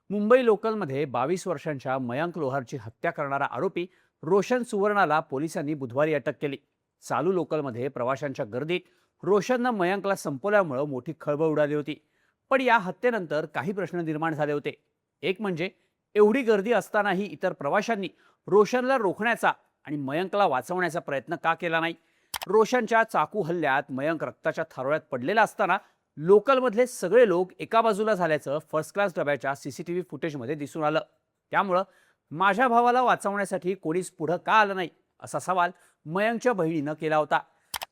मुंबई लोकलमध्ये 22 वर्षांच्या मयांक लोहारची हत्या करणारा आरोपी रोशन सुवर्णाला पोलिसांनी बुधवारी अटक केली. चालू लोकलमध्ये प्रवाशांच्या गर्दीत रोशननं मयांकला संपवल्यामुळे मोठी खळबळ उडाली होती. पण या हत्येनंतर काही प्रश्न निर्माण झाले होते. एक म्हणजे एवढी गर्दी असतानाही इतर प्रवाशांनी रोशनला रोखण्याचा आणि मयांकला वाचवण्याचा प्रयत्न का केला नाही? रोशनच्या चाकू हल्ल्यात मयंक रक्ताच्या थारोळ्यात पडलेला असताना लोकलमधले सगळे लोक एका बाजूला झाल्याचं फर्स्ट क्लास डब्याच्या सीसीटीव्ही फुटेजमध्ये दिसून आलं. त्यामुळं माझ्या भावाला वाचवण्यासाठी कोणीच पुढं का आलं नाही, असा सवाल मयंकच्या बहिणीनं केला होता.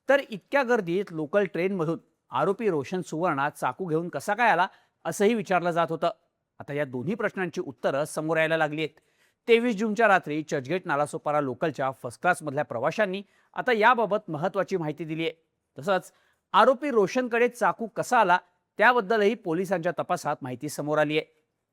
तर इतक्या गर्दीत लोकल ट्रेनमधून आरोपी रोशन सुवर्णा चाकू घेऊन कसा काय आला, असंही विचारलं जात होतं. आता या दोन्ही प्रश्नांची उत्तरं समोर यायला लागली आहेत. 23 जूनच्या रात्री चर्चगेट नालासोपारा लोकलच्या फर्स्ट क्लासमधल्या प्रवाशांनी आता याबाबत महत्त्वाची माहिती दिली आहे. तसंच आरोपी रोशनकडे चाकू कसा आला त्याबद्दलही पोलिसांच्या तपासात माहिती समोर आली आहे.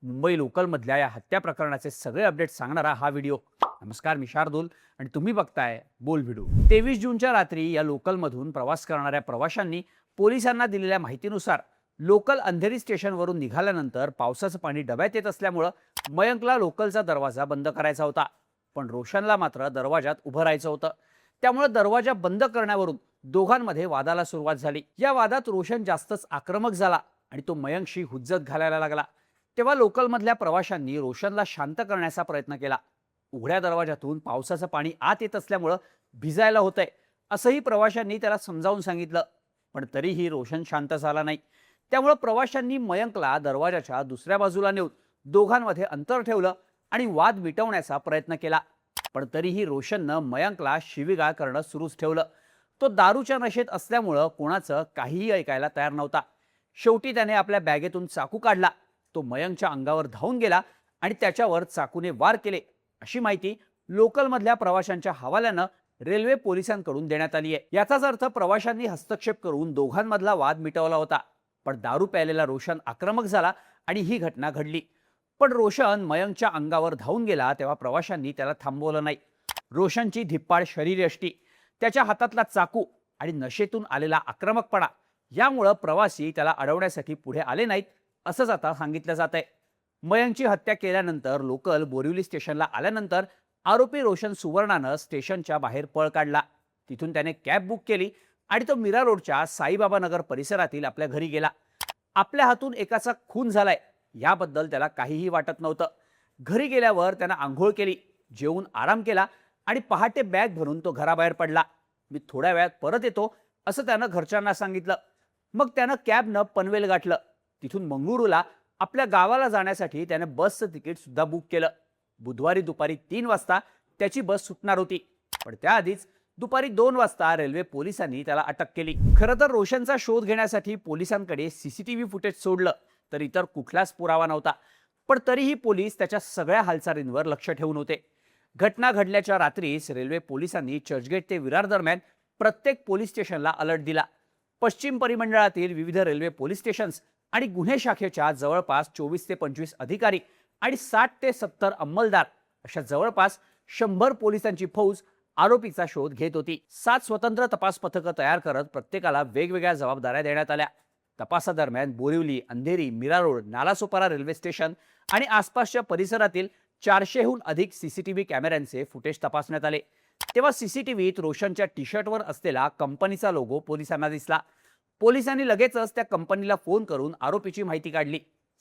मुंबई लोकलमधल्या या हत्या प्रकरणाचे सगळे अपडेट सांगणारा हा व्हिडिओ. नमस्कार, मी शार्दूल आणि तुम्ही बघताय बोल व्हिडिओ. 23 जूनच्या रात्री या लोकलमधून प्रवास करणाऱ्या प्रवाशांनी पोलिसांना दिलेल्या माहितीनुसार लोकल अंधेरी स्टेशनवरून निघाल्यानंतर पावसाचं पाणी डब्यात येत असल्यामुळं मयंकला लोकलचा दरवाजा बंद करायचा होता. पण रोशनला मात्र दरवाजात उभं राहायचं होतं. त्यामुळे दरवाजा बंद करण्यावरून दोघांमध्ये वादाला सुरुवात झाली. या वादात रोशन जास्तच आक्रमक झाला आणि तो मयंकशी हुज्जत घालायला लागला. तेव्हा लोकलमधल्या प्रवाशांनी रोशनला शांत करण्याचा प्रयत्न केला. उघड्या दरवाजातून पावसाचं पाणी आत येत असल्यामुळं भिजायला होतंय, असंही प्रवाशांनी त्याला समजावून सांगितलं. पण तरीही रोशन शांत झाला नाही. त्यामुळे प्रवाशांनी मयंकला दरवाजाच्या दुसऱ्या बाजूला नेऊन दोघांमध्ये अंतर ठेवलं आणि वाद मिटवण्याचा प्रयत्न केला. पण तरीही रोशननं मयंकला शिवीगाळ करणं सुरूच ठेवलं. तो दारूच्या नशेत असल्यामुळं कोणाचं काहीही ऐकायला तयार नव्हता. शेवटी त्याने आपल्या बॅगेतून चाकू काढला. तो मयंकच्या अंगावर धावून गेला आणि त्याच्यावर चाकूने वार केले, अशी माहिती लोकलमधल्या प्रवाशांच्या हवाल्यानं रेल्वे पोलिसांकडून देण्यात आली आहे. याचाच अर्थ प्रवाशांनी हस्तक्षेप करून दोघांमधला वाद मिटवला होता. पण दारू प्यायलेला रोशन आक्रमक झाला आणि ही घटना घडली. पण रोशन मयंकच्या अंगावर धावून गेला तेव्हा प्रवाशांनी त्याला थांबवलं नाही. रोशनची धिप्पाड शरीरयष्टी, त्याच्या हातातला चाकू आणि नशेतून आलेला आक्रमकपणा यामुळं प्रवासी त्याला अडवण्यासाठी पुढे आले नाहीत, असंच आता सांगितलं जात आहे. मयंकची हत्या केल्यानंतर लोकल बोरिवली स्टेशनला आल्यानंतर आरोपी रोशन सुवर्णानं स्टेशनच्या बाहेर पळ काढला. तिथून त्याने कॅब बुक केली आणि तो मीरा रोडच्या साईबाबा नगर परिसरातील आपल्या घरी गेला. आपल्या हातून एकाचा खून झालाय याबद्दल त्याला काहीही वाटत नव्हतं. घरी गेल्यावर त्यानं आंघोळ केली, जेवून आराम केला आणि पहाटे बॅग भरून तो घराबाहेर पडला. मी थोड्या वेळात परत येतो, असं त्यानं घरच्यांना सांगितलं. मग त्यानं कॅबनं पनवेल गाठलं. तिथून मंगळुरूला आपल्या गावाला जाण्यासाठी त्याने बसचं तिकीट सुद्धा बुक केलं. बुधवारी दुपारी 3 वाजता त्याची बस सुटणार होती. पण त्याआधीच दुपारी 2 वाजता रेल्वे पोलिसांनी त्याला अटक केली. खरं तर रोशनचा शोध घेण्यासाठी पोलिसांकडे सीसीटीव्ही फुटेज सोडलं तर इतर कुठलाच पुरावा नव्हता. पण तरीही पोलीस त्याच्या सगळ्या हालचालींवर लक्ष ठेवून होते. घटना घडल्याच्या रात्रीच रेल्वे पोलिसांनी चर्चगेट ते विरार दरम्यान प्रत्येक पोलीस स्टेशनला अलर्ट दिला. पश्चिम परिमंडळातील विविध रेल्वे पोलीस स्टेशन्स आणि गुन्हे शाखेच्या जवळपास 24 ते 25 अधिकारी आणि 60 ते 70 अंमलदार अशा जवळपास 100 पोलिसांची फौज आरोपीचा शोध घेत होती. 7 स्वतंत्र तपास पथकं तयार करत प्रत्येकाला वेगवेगळ्या जबाबदाऱ्या देण्यात आल्या. तपासादरम्यान Borivali, Andheri, Mira road, Nalasopara railway station आणि आसपासच्या परिसरातील 400हून अधिक सीसीटीव्ही कॅमेऱ्यांचे फुटेज तपासण्यात आले. तेव्हा सीसीटीव्हीत रोशनच्या टी शर्टवर असलेला कंपनीचा लोगो पोलिसांना दिसला. पोलिसांनी लगेचच त्या कंपनीला फोन करून आरोपीची माहिती काढली.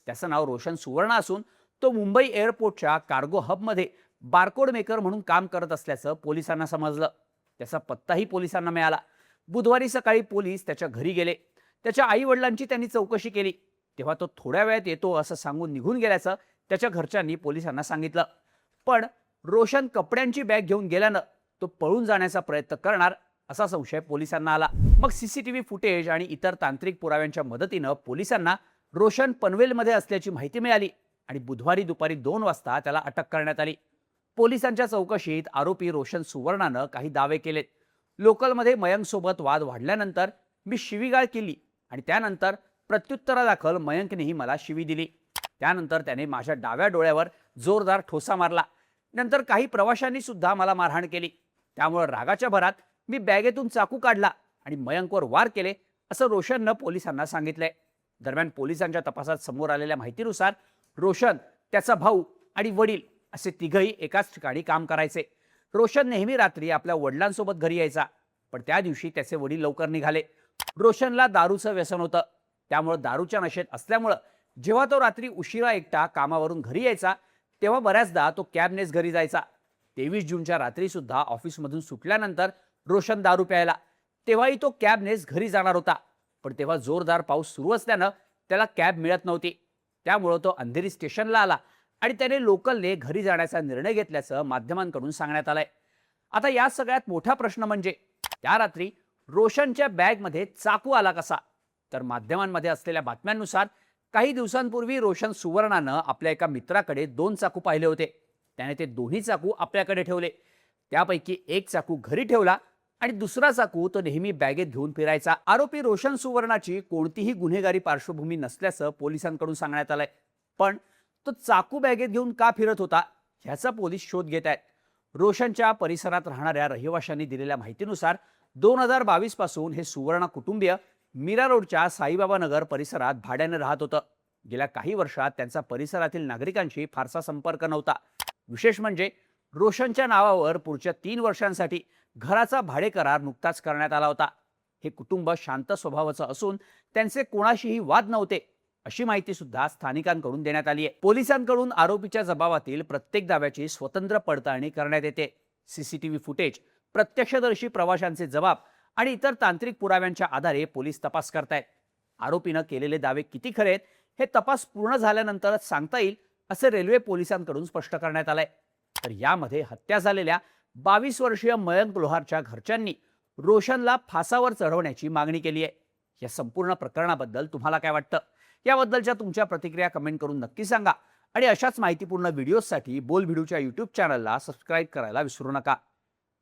त्याचं नाव रोशन सुवर्ण असून तो मुंबई एअरपोर्टच्या कार्गो हबमध्ये बारकोड मेकर म्हणून काम करत असल्याचं पोलिसांना समजलं. त्याचा पत्ताही पोलिसांना मिळाला. बुधवारी सकाळी पोलीस त्याच्या घरी गेले. त्याच्या आई वडिलांची त्यांनी चौकशी केली. तेव्हा तो थोड्या वेळात येतो असं सांगून निघून गेल्याचं त्याच्या घरच्यांनी पोलिसांना सांगितलं. पण रोशन कपड्यांची बॅग घेऊन गेल्यानं तो पळून जाण्याचा प्रयत्न करणार असा संशय पोलिसांना आला. मग सीसीटीव्ही फुटेज आणि इतर तांत्रिक पुराव्यांच्या मदतीनं पोलिसांना रोशन पनवेलमध्ये असल्याची माहिती मिळाली आणि बुधवारी दुपारी 2 वाजता त्याला अटक करण्यात आली. पोलिसांच्या चौकशीत आरोपी रोशन सुवर्णानं काही दावे केलेत. लोकलमध्ये मयंकसोबत वाद वाढल्यानंतर मी शिवीगाळ केली आणि त्यानंतर प्रत्युत्तरादाखल मयंकनेही मला शिवी दिली. त्यानंतर त्याने माझ्या डाव्या डोळ्यावर जोरदार ठोसा मारला. नंतर काही प्रवाशांनी सुद्धा मला मारहाण केली. त्यामुळे रागाच्या भरात मी बॅगेतून चाकू काढला आणि मयंकवर वार केले, असं रोशननं पोलिसांना सांगितलंय. दरम्यान पोलिसांच्या तपासात समोर आलेल्या माहितीनुसार रोशन त्याचा भाऊ आणि वडील असे तिघही एकाच ठिकाणी काम करायचे. रोशन नेहमी रात्री आपल्या वडिलांसोबत घरी यायचा, पण त्या दिवशी त्याचे वडील लवकर निघाले. रोशनला दारूचं व्यसन होतं, त्यामुळे दारूच्या नशेत असल्यामुळं जेव्हा तो रात्री उशिरा एकटा कामावरून घरी यायचा तेव्हा बऱ्याचदा तो कॅबनेच घरी जायचा. 23 जूनच्या रात्री सुद्धा ऑफिसमधून सुटल्यानंतर रोशन दारू प्यायला. तेव्हाही तो कॅबनेच घरी जाणार होता, पण तेव्हा जोरदार पाऊस सुरू असल्यानं त्याला कॅब मिळत नव्हती. त्यामुळं तो अंधेरी स्टेशनला आला आणि त्याने लोकलने घरी जाण्याचा निर्णय घेतल्याचं माध्यमांकडून सांगण्यात आलंय. आता या सगळ्यात मोठा प्रश्न म्हणजे त्या रात्री रोशनच्या बॅगमध्ये चाकू आला कसा? तर माध्यमांमध्ये असलेल्या बातम्यांनुसार काही दिवसांपूर्वी रोशन सुवर्णानं आपल्या एका मित्राकडे 2 चाकू पाहिले होते. त्याने ते दोन्ही चाकू आपल्याकडे ठेवले. त्यापैकी एक चाकू घरी ठेवला आणि दुसरा चाकू तो नेहमी बॅगेत घेऊन फिरायचा. आरोपी रोशन सुवर्णाची कोणतीही गुन्हेगारी पार्श्वभूमी नसल्याचं पोलिसांकडून सांगण्यात आलंय. पण तो चाकू बॅगेत घेऊन का फिरत होता ह्याचा पोलीस शोध घेत आहेत. रोशनच्या परिसरात राहणाऱ्या रहिवाशांनी दिलेल्या माहितीनुसार 2022 पासून हे सुवर्ण कुटुंबीय मीरा रोडच्या साईबाबा नगर परिसरात भाड्याने राहत होतं. गेल्या काही वर्षात त्यांचा परिसरातील नागरिकांशी फारसा संपर्क नव्हता. विशेष म्हणजे रोशनच्या नावावर पुढच्या 3 वर्षांसाठी घराचा भाडे करार नुकताच करण्यात आला होता. हे कुटुंब शांत स्वभावाचं असून त्यांचे कोणाशीही वाद नव्हते अशी माहिती सुद्धा स्थानिकांकडून देण्यात आली आहे. पोलिसांकडून आरोपीच्या जबाबातील प्रत्येक दाव्याची स्वतंत्र पडताळणी करण्यात येते. सीसीटीव्ही फुटेज, प्रत्यक्षदर्शी प्रवाशांचे जबाब आणि इतर तांत्रिक पुराव्यांच्या आधारे पोलीस तपास करतायत. आरोपीनं केलेले दावे किती खरे आहेत हे तपास पूर्ण झाल्यानंतरच सांगता येईल असे रेल्वे पोलिसांकडून स्पष्ट करण्यात आलंय. तर यामध्ये हत्या झालेल्या 22 वर्षीय मयंक लोहारच्या घरच्यांनी रोशनला फासावर चढवण्याची मागणी केली आहे. या संपूर्ण प्रकरणाबद्दल तुम्हाला काय वाटतं? याबद्दलच्या तुमच्या प्रतिक्रिया कमेंट करून नक्की सांगा आणि अशाच माहितीपूर्ण व्हिडिओसाठी बोल व्हिडिओच्या YouTube चॅनलला सबस्क्राईब करायला विसरू नका.